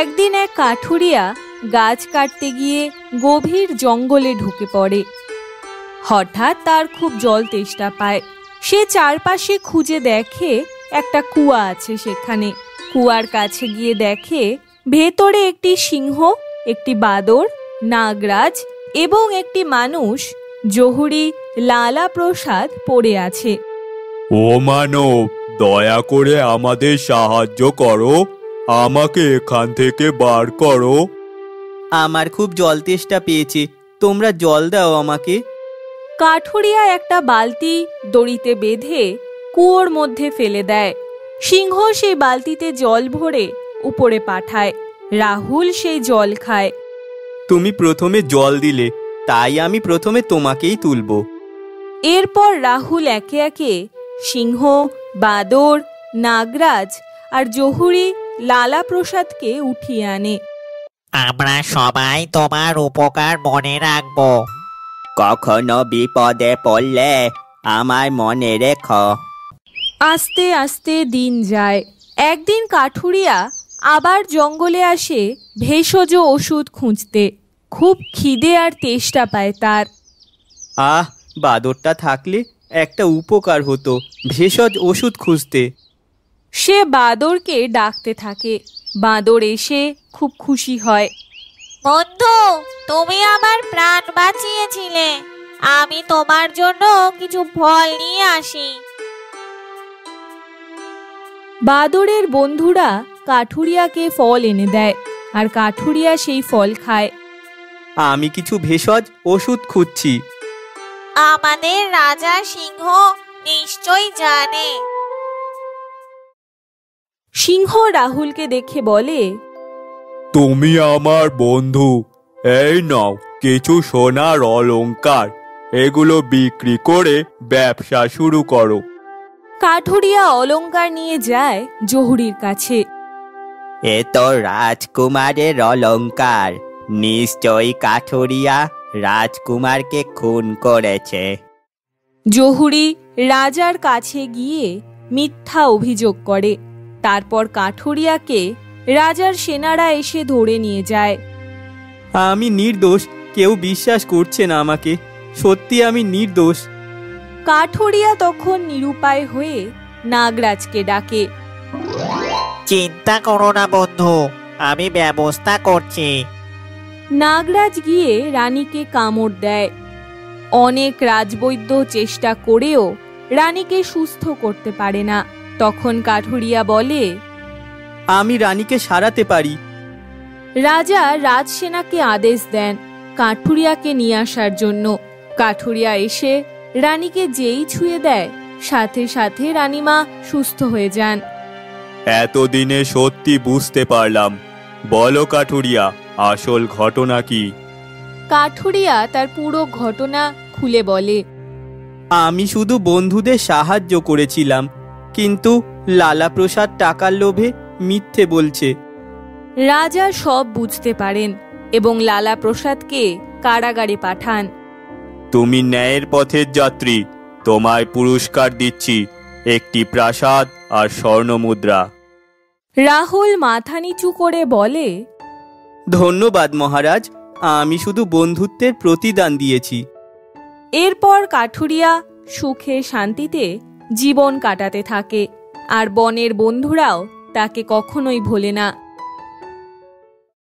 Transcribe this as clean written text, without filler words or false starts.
একদিন এক কাঠুরিয়া গাছ কাটতে গিয়ে গভীর জঙ্গলে ঢুকে পড়ে। হঠাৎ তার খুব জল তেষ্টা পায়। সে চারপাশে খুঁজে দেখে একটা কুয়া আছে সেখানে। কুয়ার কাছে গিয়ে দেখে ভেতরে একটি সিংহ, একটি বাদর, নাগরাজ এবং একটি মানুষ জহুরি লালা প্রসাদ পড়ে আছে। ও মানব, দয়া করে আমাদের সাহায্য করো, আমাকে এখান থেকে বার করো। আমার খুব জল তেষ্টা পেয়েছে, তোমরা জল দাও আমাকে। কাঠুরিয়া একটা বালতি দড়িতে বেঁধে কুয়োর মধ্যে ফেলে দেয়। সিংহ সেই বালতিতে জল ভরে উপরে পাঠায়। রাহুল সেই জল খায়। তুমি প্রথমে জল দিলে, তাই আমি প্রথমে তোমাকেই তুলব। এরপর রাহুল একে একে সিংহ, বাদর, নাগরাজ আর জহুরি লালা প্রসাদকে উঠিয়ে আনে। আমরা সবাই তোমার উপকার মনে রাখব। কখনো বিপদে পড়লে আমায় মনে রেখো। আস্তে আস্তে দিন যায়। একদিন কাঠুরিয়া আবার জঙ্গলে আসে ভেষজ ওষুধ খুঁজতে। খুব খিদে আর তেষ্টা পায় তার। বাদরটা থাকলে একটা উপকার হতো, ভেষজ ওষুধ খুঁজতে। সে বাদরকে ডাকতে থাকে। বাদর এসে খুব খুশি হয়। বন্ধু, তুমি আমার প্রাণ বাঁচিয়েছিলে। আমি তোমার জন্য কিছু ফল নিয়ে আসি। বাদরের বন্ধুরা কাঠুরিয়াকে ফল এনে দেয় আর কাঠুরিয়া সেই ফল খায়। আমি কিছু ভেষজ ওষুধ খুঁজছি। আমাদের রাজা সিংহ নিশ্চয়ই জানে। সিংহ রাহুলকে দেখে বলে, তুমি আমার বন্ধু, এই নাও কিছু সোনার অলংকার, এগুলো বিক্রি করে ব্যবসা শুরু করো। কাঠুরিয়া অলংকার নিয়ে যায় জহুরির কাছে। এ তো রাজকুমারের অলংকার, নিশ্চয়ই কাঠুরিয়া রাজকুমারকে খুন করেছে। জহুরি রাজার কাছে গিয়ে মিথ্যা অভিযোগ করে। তারপর কাঠুরিয়াকে রাজার সেনারা এসে ধরে নিয়ে যায়। আমি নির্দোষ, কেউ বিশ্বাস করছে না আমাকে। সত্যি আমি নির্দোষ। কাঠুরিয়া তখন নিরুপায় হয়ে নাগরাজকে ডাকে। চিন্তা করো না বন্ধু, আমি ব্যবস্থা করছি। নাগরাজ গিয়ে রানীকে কামড় দেয়। অনেক রাজবৈদ্য চেষ্টা করেও রানীকে সুস্থ করতে পারে না। তখন কাঠুরিয়া বলে, আমি রানীকে সারাতে পারি। রাজা রাজসেনাকে আদেশ দেন কাঠুরিয়াকে নিয়ে আসার জন্য। কাঠুরিয়া এসে রানীকে যেই ছুঁয়ে দেয়, সাথে সাথে রানীমা সুস্থ হয়ে যান। এতদিনে সত্যি বুঝতে পারলাম। বলো কাঠুরিয়া, আসল ঘটনা কি? কাঠুরিয়া তার পুরো ঘটনা খুলে বলে। আমি শুধু বন্ধুদের সাহায্য করেছিলাম, কিন্তু লালা প্রসাদ টাকার লোভে মিথ্যে বলছে। রাজা সব বুঝতে পারেন এবং লালা প্রসাদকে কারাগারে পাঠান। তুমি ন্যায়ের পথের যাত্রী, তোমায় পুরস্কার দিচ্ছি, একটি প্রাসাদ আর স্বর্ণ মুদ্রা। রাহুল মাথা নিচু করে বলে, ধন্যবাদ মহারাজ, আমি শুধু বন্ধুত্বের প্রতিদান দিয়েছি। এরপর কাঠুরিয়া সুখে শান্তিতে জীবন কাটাতে থাকে আর বনের বন্ধুরাও তাকে কখনোই ভোলে না।